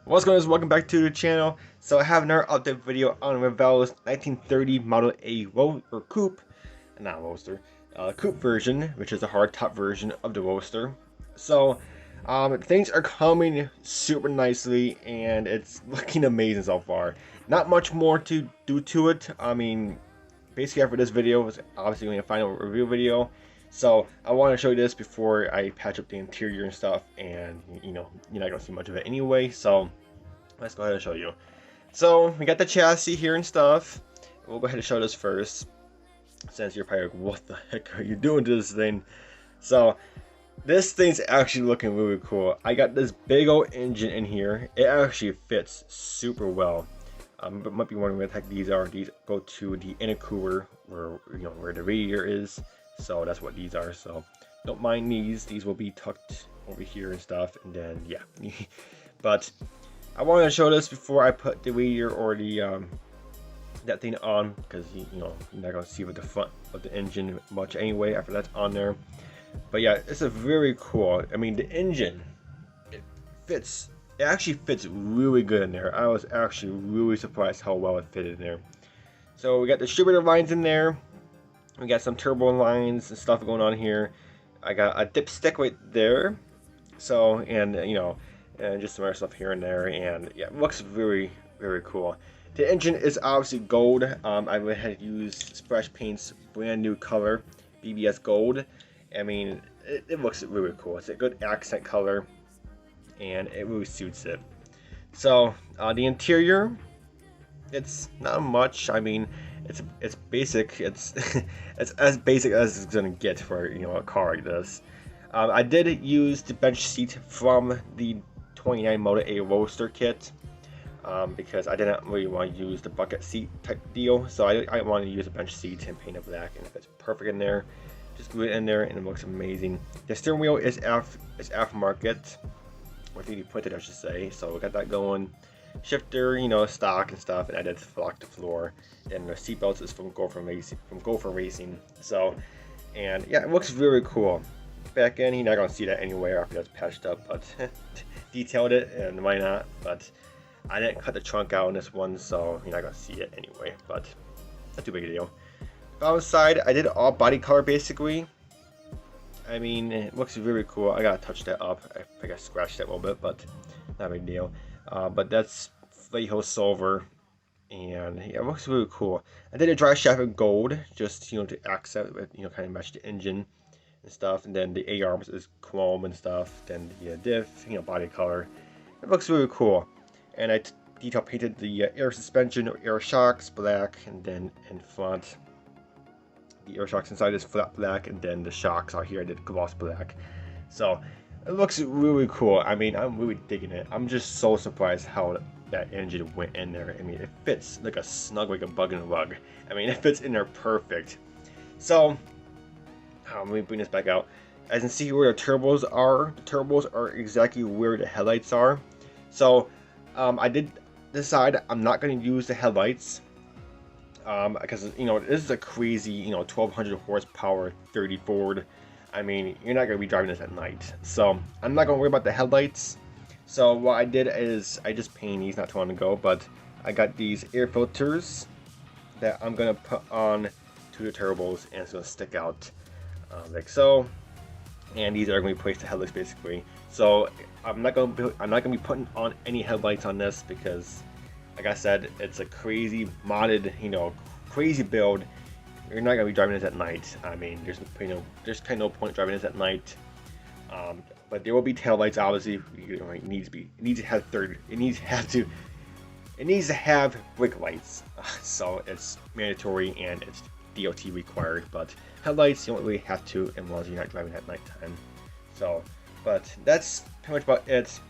What's going on, guys? Welcome back to the channel. So I have another update video on Revell's 1930 Model A coupe, not roadster, coupe version, which is the hardtop version of the roadster. So things are coming super nicely and it's looking amazing so far. Not much more to do to it. I mean, basically after this video is obviously going to final review video. So I want to show you this before I patch up the interior and stuff, and you know, you're not going to see much of it anyway, so let's go ahead and show you. So we got the chassis here and stuff. We'll go ahead and show this first, since you're probably like, what the heck are you doing to this thing? So this thing's actually looking really cool. I got this big old engine in here. It actually fits super well. But might be wondering what the heck these are. These go to the intercooler where the radiator is. So that's what these are. So don't mind these. These will be tucked over here and stuff. And then yeah, but I wanted to show this before I put the radiator or the that thing on, because you know you're not gonna see with the front of the engine much anyway after that's on there. But yeah, it's a very cool. I mean, the engine, it fits. It actually fits really good in there. I was actually really surprised how well it fit in there. So we got the distributor lines in there. We got some turbo lines and stuff going on here. I got a dipstick right there. So, and you know, and just some other stuff here and there. And yeah, it looks very, very cool. The engine is obviously gold. I went ahead and used Splash Paint's brand new color, BBS Gold. I mean, it looks really cool. It's a good accent color, and it really suits it. So the interior, it's not much. I mean, it's basic. It's it's as basic as it's gonna get for a car like this. I did use the bench seat from the 29 Model A Roadster kit because I didn't really want to use the bucket seat type deal. So I wanted to use a bench seat and paint it black, and if it's perfect in there, just glue it in there and it looks amazing. The steering wheel is aftermarket, or 3D printed I should say. So we got that going. Shifter, stock and stuff, and I did flock the floor. And the seat belts is from Gopher Racing. So, and yeah, it looks very cool. Back end, you're not gonna see that anywhere after that's patched up, but detailed it, and why not? But I didn't cut the trunk out on this one, so you're not gonna see it anyway. But not too big a deal. Bottom side, I did all body color basically. I mean, it looks very cool. I gotta touch that up. I got scratched that a little bit, but not a big deal. But that's Flaho silver, and yeah, it looks really cool. I did a dry shaft in gold, just to accent with kind of match the engine and stuff. And then the A arms is chrome and stuff. Then the diff, body color. It looks really cool. And I detail painted the air suspension or air shocks black, and then in front the air shocks inside is flat black, and then the shocks out here I did gloss black. So it looks really cool. I mean, I'm really digging it. I'm just so surprised how that engine went in there. I mean, it fits like a snug, like a bug in a rug. I mean, it fits in there perfect. So, let me bring this back out. As you can see where the turbos are. The turbos are exactly where the headlights are. So, I did decide I'm not going to use the headlights. Because, this is a crazy, 1200 horsepower 30 Ford. I mean, you're not going to be driving this at night. So, I'm not going to worry about the headlights. So, what I did is, I just painted these not too long ago, but I got these air filters that I'm going to put on to the turbos, and it's going to stick out like so. And these are going to replace the headlights basically. So, I'm not going to be putting on any headlights on this because, like I said, it's a crazy modded, crazy build. You're not gonna be driving this at night. I mean, there's kind of no point driving this at night. But there will be tail lights. Obviously, it needs to have brake lights. So it's mandatory and it's DOT required. But headlights, you don't really have to, as long as you're not driving at nighttime. So, but that's pretty much about it.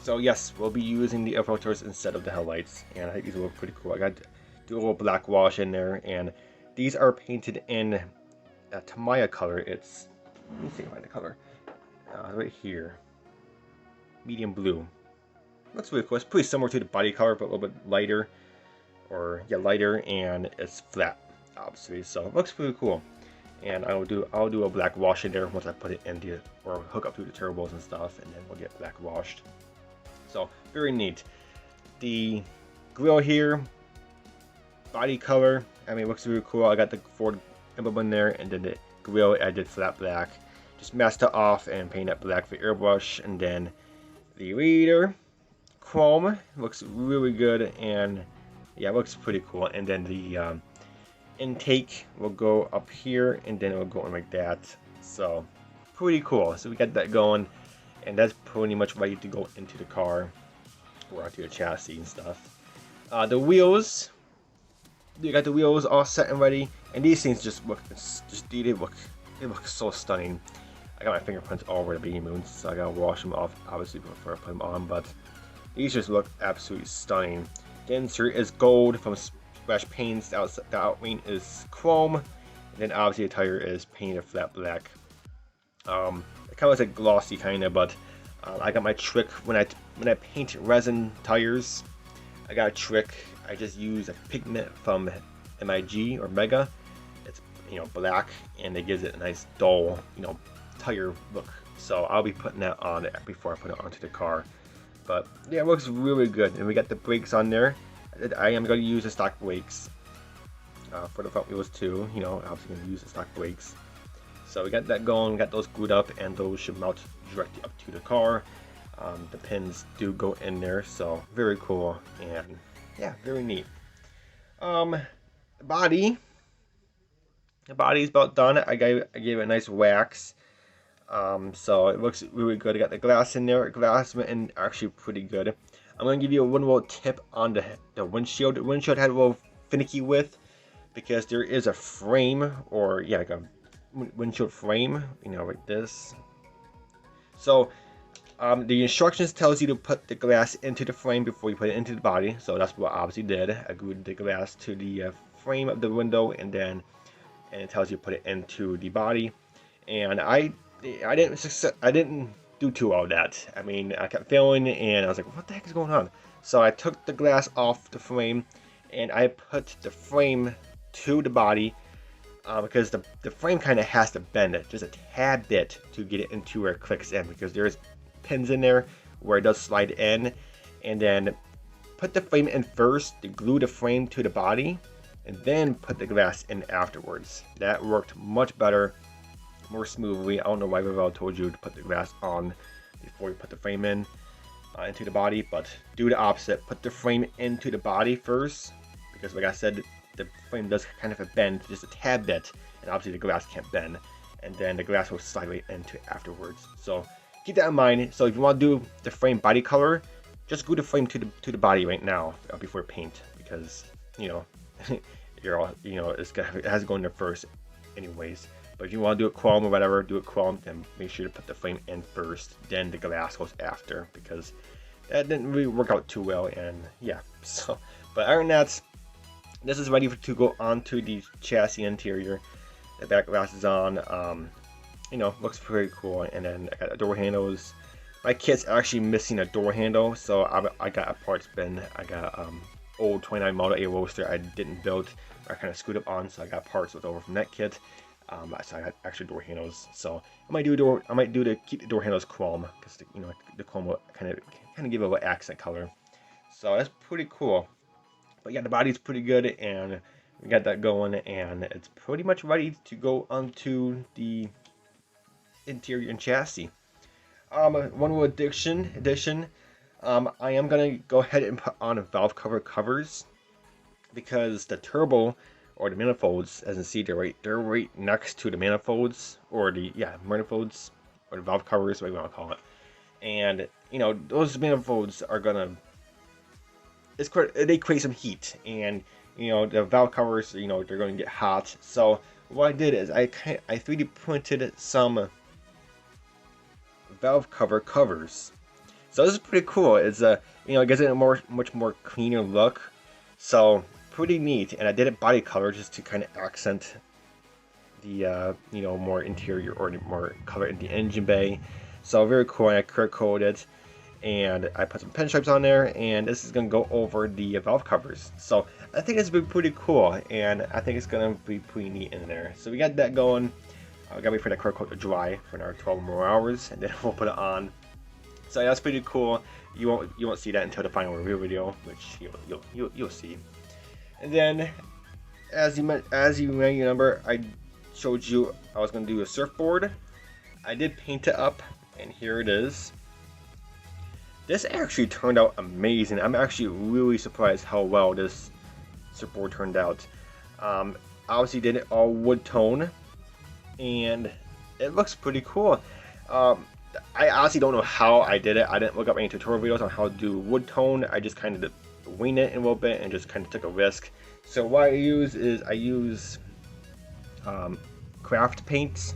So yes, we'll be using the air filters instead of the headlights, and I think these will look pretty cool. I got to do a little black wash in there, and these are painted in Tamiya color. It's, let me see if I find the color. Right here. Medium blue. Looks really cool. It's pretty similar to the body color, but a little bit lighter. Or, yeah, lighter, and it's flat, obviously. So, it looks pretty cool. And I'll do a black wash in there once I put it in or hook up to the turbos and stuff, and then we'll get black washed. So very neat. The grill here, body color, I mean, it looks really cool. I got the Ford emblem in there, and then the grill I did flat black. Just masked it off and painted it black for airbrush, and then the reader chrome looks really good, and yeah, it looks pretty cool. And then the intake will go up here, and then it will go in like that. So pretty cool. So we got that going, and that's pretty much ready to go into the car or onto the chassis and stuff. The wheels, you got the wheels all set and ready, and these things just look, they look so stunning. I got my fingerprints all over the baby moons, so I gotta wash them off obviously before I put them on, but these just look absolutely stunning. The insert is gold from Splash Paints, the outwing is chrome, and then obviously the tire is painted flat black. It kind of looks like glossy kind of, but I got my trick when I paint resin tires. I got a trick. I just use a pigment from MIG or Mega. It's black, and it gives it a nice dull tire look. So I'll be putting that on before I put it onto the car. But yeah, it looks really good. And we got the brakes on there. I am going to use the stock brakes for the front wheels too. Obviously going to use the stock brakes. So we got that going, got those glued up, and those should mount directly up to the car. The pins do go in there, so very cool, and yeah, very neat. The body is about done. I gave it a nice wax. So it looks really good. I got the glass in there. Glass went in actually pretty good. I'm going to give you one little tip on the windshield. The windshield had a little finicky with, because there is a frame, or yeah, like a windshield frame, like this. So the instructions tells you to put the glass into the frame before you put it into the body. So that's what I obviously did. I glued the glass to the frame of the window, and it tells you to put it into the body. And I didn't do too well with that. I mean, I kept failing, and I was like, what the heck is going on? So I took the glass off the frame, and I put the frame to the body, because the frame kind of has to bend it just a tad bit to get it into where it clicks in, because there's pins in there where it does slide in. And then put the frame in first to glue the frame to the body, and then put the glass in afterwards. That worked much better, more smoothly. I don't know why Revell told you to put the glass on before you put the frame in into the body, but do the opposite. Put the frame into the body first, because like I said, the frame does kind of a bend just a tad bit, and obviously the glass can't bend, and then the glass will slide right into it afterwards. So keep that in mind. So if you want to do the frame body color, just glue the frame to the body right now before paint, because you're all it has to go in there first anyways. But if you want to do it chrome or whatever, do it chrome, then make sure to put the frame in first, then the glass goes after, because that didn't really work out too well. And yeah, so but other than that, this is ready to go onto the chassis interior. The back glass is on. Looks pretty cool. And then I got the door handles. My kit's actually missing a door handle, so I got a parts bin. I got old 29 Model A roaster I didn't build. I kind of screwed up on, so I got parts left over from that kit. So I got actual door handles. So I might do to keep the door handles chrome, because the chrome will kind of give it a little accent color. So that's pretty cool. But yeah, the body's pretty good, and we got that going, and it's pretty much ready to go onto the interior and chassis. One more addition. I am gonna go ahead and put on a valve cover covers, because the turbo, or the manifolds, as you see, they're right next to the manifolds, or the manifolds, or the valve covers, whatever you want to call it. And those manifolds are gonna, they create some heat, and the valve covers, they're going to get hot. So what I did is I 3D printed some valve cover covers. So this is pretty cool. It's it gives it a much more cleaner look. So pretty neat. And I did it body color just to kind of accent the more interior, or more color in the engine bay. So very cool. And I clear coated it, and I put some pinstripes on there, and this is going to go over the valve covers. So I think it's been pretty cool, and I think it's going to be pretty neat in there. So we got that going. I gotta wait for that clear coat to dry for another 12 more hours, and then we'll put it on. So that's pretty cool. You won't see that until the final review video, which you'll see. And then, as you may remember, I showed you I was going to do a surfboard. I did paint it up, and here it is. This actually turned out amazing. I'm actually really surprised how well this surfboard turned out. Obviously did it all wood tone, and it looks pretty cool. I honestly don't know how I did it. I didn't look up any tutorial videos on how to do wood tone. I just kind of winged it a little bit and just kind of took a risk. So what I use is I use craft paints.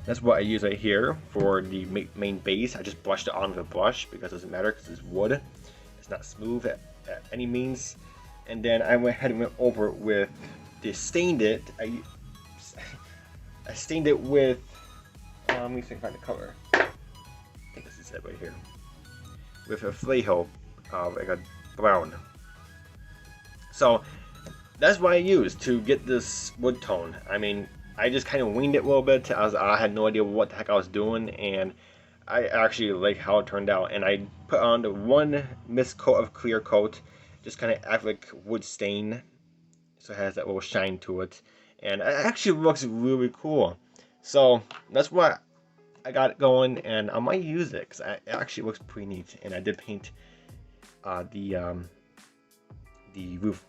That's what I use right here for the main base. I just brushed it on with a brush because it doesn't matter because it's wood. It's not smooth at any means. And then I went ahead and went over it with the stained it. I stained it with, let me see if I can find the color. I think this is it right here. With a flail, like a brown. So that's what I used to get this wood tone. I mean, I just kind of winged it a little bit. I had no idea what the heck I was doing, and I actually like how it turned out. And I put on the one mist coat of clear coat, just kind of act like wood stain, so it has that little shine to it, and it actually looks really cool. So that's what I got going, and I might use it because it actually looks pretty neat. And I did paint the roof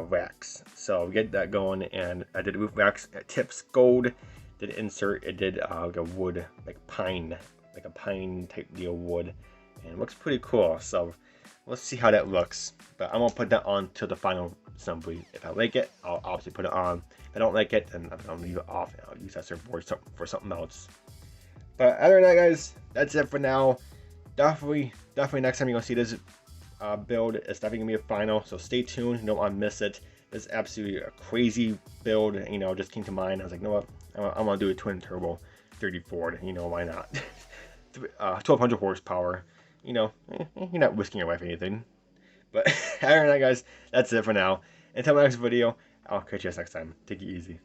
racks, so get that going. And I did roof racks tips gold, did insert it, did like a wood, like a pine type deal wood, and it looks pretty cool. So let's see how that looks, but I'm gonna put that on to the final assembly. If I like it, I'll obviously put it on. If I don't like it, then I'm gonna leave it off and I'll use that surfboard for something else. But other than that, guys, that's it for now. Definitely next time you're gonna see this build, it's definitely gonna be a final, so stay tuned. You don't want to miss it. It's absolutely a crazy build. You know, just came to mind. I was like, you know what? I'm gonna do a twin turbo 30 Ford. You know, why not? 1200 horsepower. You know, you're not risking your life or anything. But other than that, guys, that's it for now. Until my next video, I'll catch you guys next time. Take it easy.